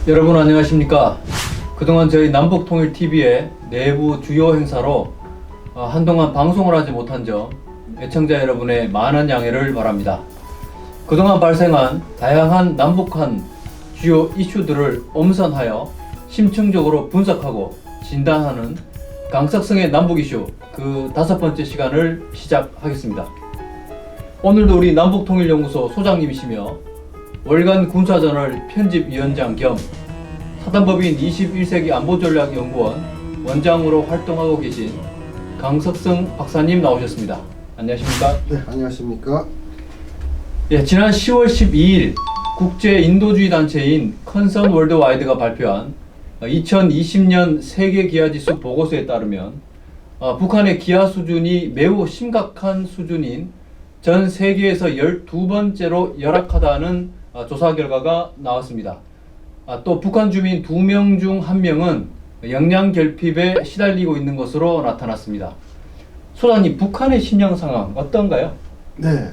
여러분 안녕하십니까. 그동안 저희 남북통일TV의 내부 주요 행사로 한동안 방송을 하지 못한 점 애청자 여러분의 많은 양해를 바랍니다. 그동안 발생한 다양한 남북한 주요 이슈들을 엄선하여 심층적으로 분석하고 진단하는 강석성의 남북 이슈 그 5번째 시간을 시작하겠습니다. 오늘도 우리 남북통일연구소 소장님이시며 월간 군사저널 편집위원장 겸 사단법인 21세기 안보전략연구원 원장으로 활동하고 계신 강석성 박사님 나오셨습니다. 안녕하십니까? 네, 안녕하십니까? 예, 지난 10월 12일 국제 인도주의 단체인 컨선 월드와이드가 발표한 2020년 세계 기아지수 보고서에 따르면 북한의 기아 수준이 매우 심각한 수준인 전 세계에서 12번째로 열악하다는 조사 결과가 나왔습니다. 또 북한 주민 2명 중 1명은 영양 결핍에 시달리고 있는 것으로 나타났습니다. 소장님, 북한의 식량 상황 어떤가요? 네,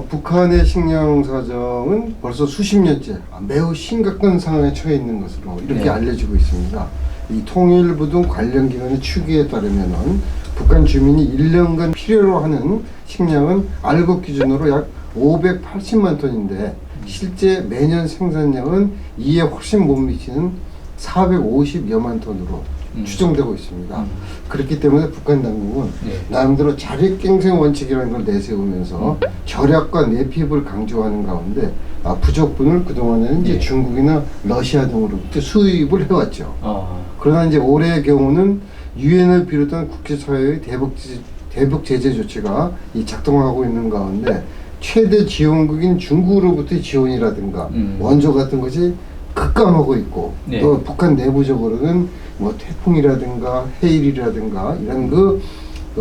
북한의 식량 사정은 벌써 수십 년째 매우 심각한 상황에 처해 있는 것으로 이렇게 네. 알려지고 있습니다. 이 통일부 등 관련 기관의 추계에 따르면은 북한 주민이 1년간 필요로 하는 식량은 알곡 기준으로 약 580만 톤인데 실제 매년 생산량은 이에 훨씬 못 미치는 450여만 톤으로 추정되고 있습니다. 그렇기 때문에 북한 당국은 나름대로 자력갱생 원칙이라는 걸 내세우면서 절약과 내피입을 강조하는 가운데 부족분을 그동안에는 이제 중국이나 러시아 등으로부터 수입을 해왔죠. 그러나 이제 올해의 경우는 유엔을 비롯한 국제사회의 대북 제재 조치가 작동하고 있는 가운데 최대 지원국인 중국으로부터의 지원이라든가 원조 같은 것이 급감하고 있고 또 북한 내부적으로는 뭐 태풍이라든가 해일이라든가 이런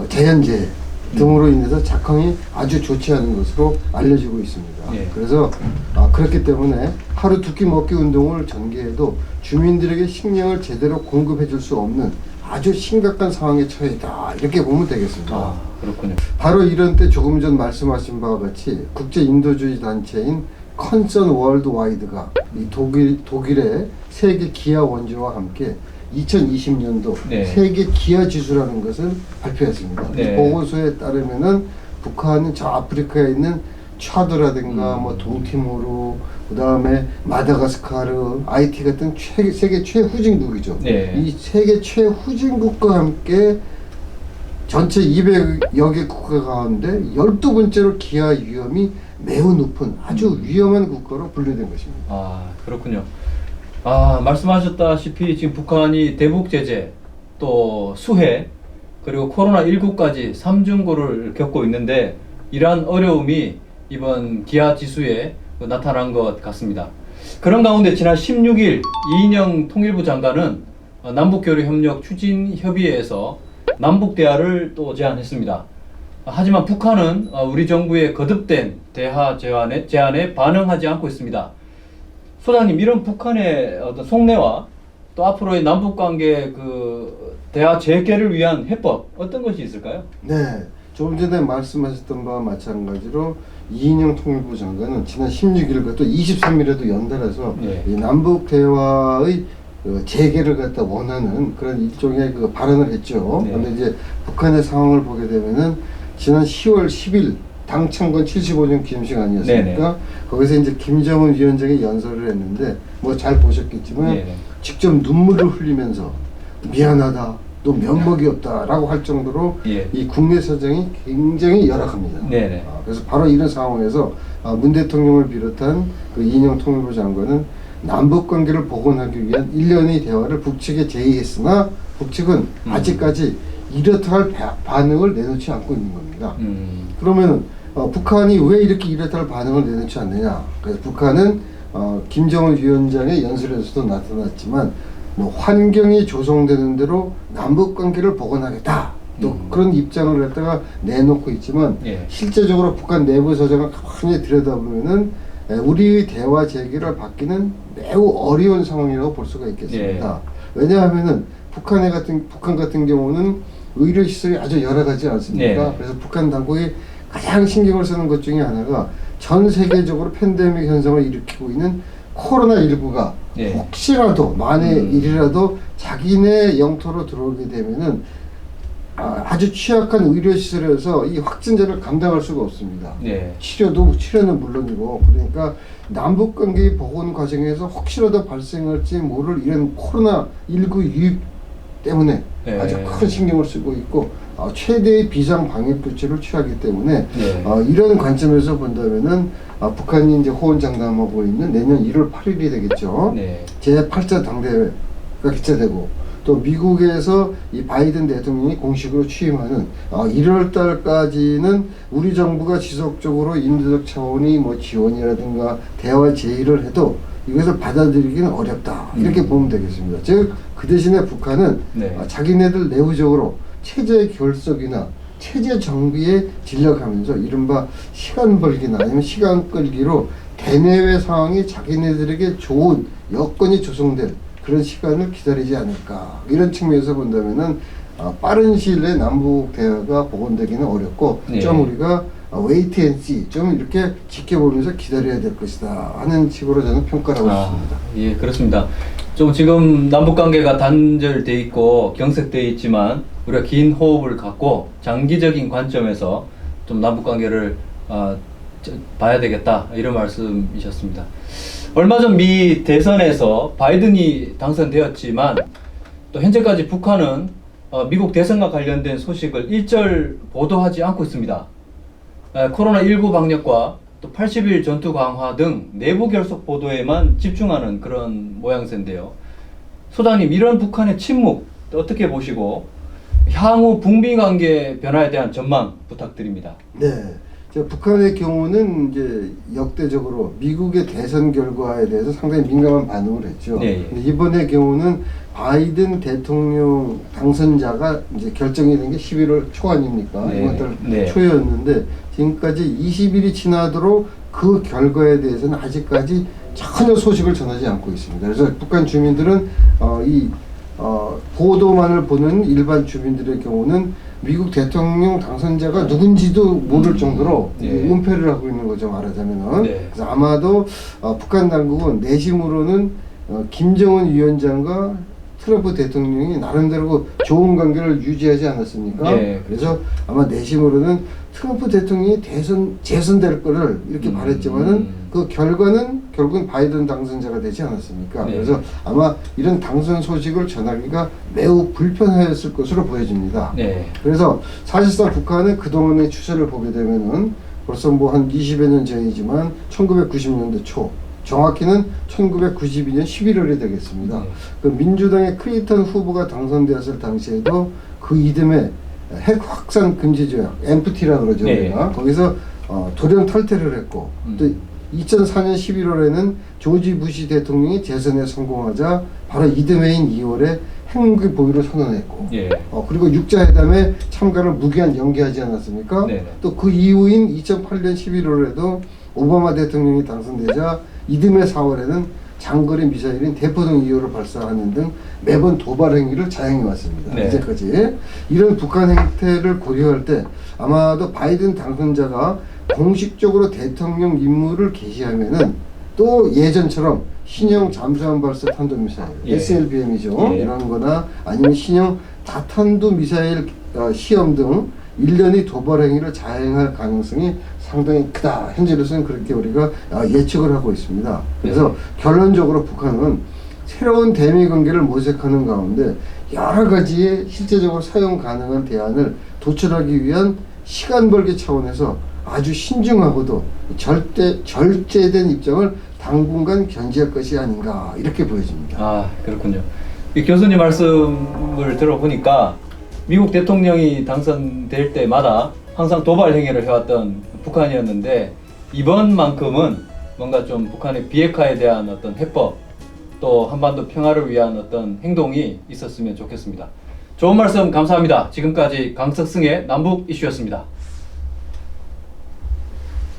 자연재해 등으로 인해서 작황이 아주 좋지 않은 것으로 알려지고 있습니다. 그래서 그렇기 때문에 하루 두 끼 먹기 운동을 전개해도 주민들에게 식량을 제대로 공급해 줄 수 없는 아주 심각한 상황에 처해 있다, 이렇게 보면 되겠습니다. 그렇군요. 바로 이런 때 조금 전 말씀하신 바와 같이 국제 인도주의 단체인 컨선 월드와이드가 이 독일의 세계 기아 원조와 함께 2020년도 세계 기아 지수라는 것을 발표했습니다. 이 보고서에 따르면은 북한은 저 아프리카에 있는 차드라든가 뭐 동티모르, 그 다음에 마다가스카르, 아이티 같은 세계 최후진국이죠. 이 세계 최후진국과 함께 전체 200여 개 국가 가운데 12번째로 기아 위험이 매우 높은 아주 위험한 국가로 분류된 것입니다. 그렇군요. 말씀하셨다시피 지금 북한이 대북 제재, 또 수해, 그리고 코로나19까지 3중고를 겪고 있는데 이러한 어려움이 이번 기아 지수에 나타난 것 같습니다. 그런 가운데 지난 16일 이인영 통일부 장관은 남북교류협력 추진협의회에서 남북대화를 또 제안했습니다. 하지만 북한은 우리 정부의 거듭된 대화 제안에 반응하지 않고 있습니다. 소장님, 이런 북한의 어떤 속내와 또 앞으로의 남북관계 대화 재개를 위한 해법 어떤 것이 있을까요? 네, 조금 전에 말씀하셨던 바와 마찬가지로 이인영 통일부 장관은 지난 16일과 또 23일에도 연달아서 이 남북 대화의 재개를 갖다 원하는 그런 일종의 발언을 했죠. 그런데 이제 북한의 상황을 보게 되면은 지난 10월 10일 당 창건 75년 기념식 아니었습니까? 거기서 이제 김정은 위원장이 연설을 했는데 뭐 잘 보셨겠지만 직접 눈물을 흘리면서 미안하다, 또 면목이 없다라고 할 정도로 이 국내 사정이 굉장히 열악합니다. 그래서 바로 이런 상황에서 문 대통령을 비롯한 이인영 통일부 장관은 남북 관계를 복원하기 위한 일련의 대화를 북측에 제의했으나 북측은 아직까지 이렇다 할 반응을 내놓지 않고 있는 겁니다. 그러면 북한이 왜 이렇게 이렇다 할 반응을 내놓지 않느냐? 그래서 북한은 김정은 위원장의 연설에서도 나타났지만 뭐 환경이 조성되는 대로 남북 관계를 복원하겠다, 또 그런 입장을 갖다가 내놓고 있지만 실제적으로 북한 내부 사정을 가만히 들여다보면은 우리의 대화 재개를 받기는 매우 어려운 상황이라고 볼 수가 있겠습니다. 왜냐하면은 북한 같은 경우는 의료 시설이 아주 열악하지 않습니까? 그래서 북한 당국이 가장 신경을 쓰는 것 중에 하나가 전 세계적으로 팬데믹 현상을 일으키고 있는 코로나19가 예. 혹시라도 만에 일이라도 자기네 영토로 들어오게 되면은 아주 취약한 의료시설에서 이 확진자를 감당할 수가 없습니다. 네. 치료는 물론이고, 그러니까 남북관계 보건 과정에서 혹시라도 발생할지 모를 이런 코로나19 유입 때문에 네. 아주 큰 신경을 쓰고 있고 최대의 비상 방역 조치를 취하기 때문에 네. 이런 관점에서 본다면은 북한이 이제 호언장담하고 있는 내년 1월 8일이 되겠죠. 네. 제8차 당대회가 개최되고 또 미국에서 이 바이든 대통령이 공식으로 취임하는 1월 달까지는 우리 정부가 지속적으로 인도적 차원의 뭐 지원이라든가 대화 제의를 해도 이것을 받아들이기는 어렵다. 이렇게 보면 되겠습니다. 즉 그 대신에 북한은 네. 자기네들 내부적으로 체제 결석이나 체제 정비에 진력하면서 이른바 시간 벌기나 아니면 시간 끌기로 대내외 상황이 자기네들에게 좋은 여건이 조성될 그런 시간을 기다리지 않을까. 이런 측면에서 본다면은 빠른 시일 내에 남북 대화가 복원되기는 어렵고 네. 좀 우리가 wait and see 좀 이렇게 지켜보면서 기다려야 될 것이다 하는 식으로 저는 평가를 하고 있습니다. 예, 그렇습니다. 좀 지금 남북 관계가 단절돼 있고 경색돼 있지만 우리가 긴 호흡을 갖고 장기적인 관점에서 좀 남북 관계를 봐야 되겠다 이런 말씀이셨습니다. 얼마 전 미 대선에서 바이든이 당선되었지만 또 현재까지 북한은 미국 대선과 관련된 소식을 일절 보도하지 않고 있습니다. 코로나19 방역과 또 80일 전투 강화 등 내부 결속 보도에만 집중하는 그런 모양새인데요. 소장님, 이런 북한의 침묵 어떻게 보시고 향후 북미 관계 변화에 대한 전망 부탁드립니다. 네. 북한의 경우는 이제 역대적으로 미국의 대선 결과에 대해서 상당히 민감한 반응을 했죠. 네. 이번의 경우는 바이든 대통령 당선자가 이제 결정이 된 게 11월 초 아닙니까? 네. 이번 달 네. 초였는데 지금까지 20일이 지나도록 그 결과에 대해서는 아직까지 전혀 소식을 전하지 않고 있습니다. 그래서 북한 주민들은 보도만을 보는 일반 주민들의 경우는 미국 대통령 당선자가 누군지도 모를 정도로 네. 은폐를 하고 있는 거죠, 말하자면은. 네. 그래서 아마도 북한 당국은 내심으로는 김정은 위원장과 트럼프 대통령이 나름대로 좋은 관계를 유지하지 않았습니까? 네, 그래서 아마 내심으로는 트럼프 대통령이 재선될 거를 이렇게 바랬지만은 그 결과는 결국은 바이든 당선자가 되지 않았습니까? 네. 그래서 아마 이런 당선 소식을 전하기가 매우 불편하였을 것으로 보여집니다. 네. 그래서 사실상 북한은 그동안의 추세를 보게 되면은 벌써 뭐 한 20여 년 전이지만 1990년대 초 정확히는 1992년 11월이 되겠습니다. 네. 그 민주당의 클린턴 후보가 당선되었을 당시에도 그 이듬해 핵 확산 금지 조약, NPT라고 그러죠. 네. 우리가. 거기서 돌연 탈퇴를 했고 또 2004년 11월에는 조지 부시 대통령이 재선에 성공하자 바로 이듬해인 2월에 핵무기 보유를 선언했고 예. 그리고 육자회담에 참가를 무기한 연기하지 않았습니까? 네네. 또 그 이후인 2008년 11월에도 오바마 대통령이 당선되자 이듬해 4월에는 장거리 미사일인 대포동 2호를 발사하는 등 매번 도발 행위를 자행해 왔습니다. 네. 이제까지 이런 북한 행태를 고려할 때 아마도 바이든 당선자가 공식적으로 대통령 임무를 개시하면은 또 예전처럼 신형 잠수함 발사 탄도미사일 예. SLBM이죠. 예. 이런 거나 아니면 신형 다탄도 미사일 시험 등 일련의 도발 행위를 자행할 가능성이 상당히 크다. 현재로서는 그렇게 우리가 예측을 하고 있습니다. 그래서 결론적으로 북한은 새로운 대미 관계를 모색하는 가운데 여러 가지의 실제적으로 사용 가능한 대안을 도출하기 위한 시간 벌기 차원에서 아주 신중하고도 절제된 입장을 당분간 견지할 것이 아닌가 이렇게 보여집니다. 아, 그렇군요. 이 교수님 말씀을 들어보니까 미국 대통령이 당선될 때마다 항상 도발 행위를 해왔던 북한이었는데 이번만큼은 뭔가 좀 북한의 비핵화에 대한 어떤 해법 또 한반도 평화를 위한 어떤 행동이 있었으면 좋겠습니다. 좋은 말씀 감사합니다. 지금까지 강석승의 남북 이슈였습니다.